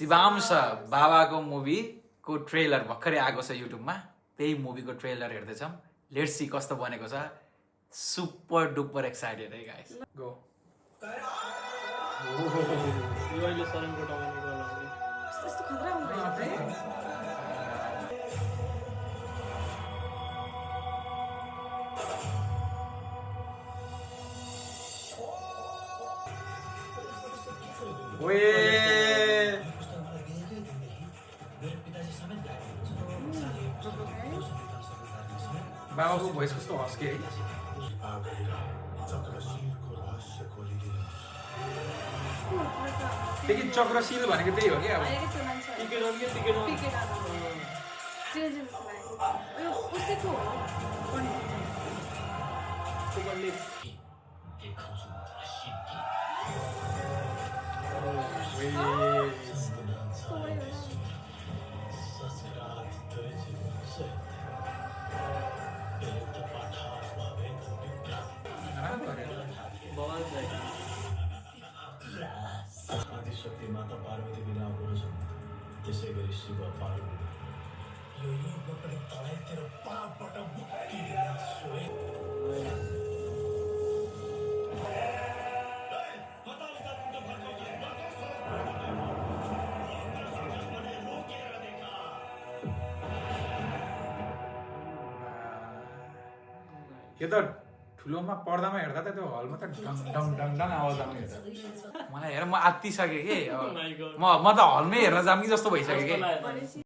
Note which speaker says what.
Speaker 1: शिवांश बाबाको मुभीको ट्रेलर भर्खरै आएको छ युट्युबमा। त्यही मुभीको ट्रेलर हेर्दैछौँ। लेट्स सी कस्तो बनेको छ। सुपर डुपर एक्साइटेड है गाइस। गो
Speaker 2: यो अहिले सरेनको टाउनमा गर्नु
Speaker 3: त्यस्तो खतरा हुन्छ
Speaker 1: ओए बाबाको भोइस कस्तो हस्के है। लेकिन चक्रशील भनेको त्यही हो क्या अब।
Speaker 2: टिकेट हो कि टिकेट हो
Speaker 3: उसैको
Speaker 4: आदिशक्ति माता पार्वती बिना पुरुष त्यसै गरी शिव पार्वती यो युगमा पनि तँलाई तेरो पापबाट मुक्ति दिन सोए
Speaker 1: यो त ठुलोमा पर्दामा हेर्दा त त्यो हलमा त डङ डङ डङ डङ आवाज आउने मलाई हेर म आत्तिसकेँ कि म त हलमै हेर्न जाम कि जस्तो भइसक्यो कि।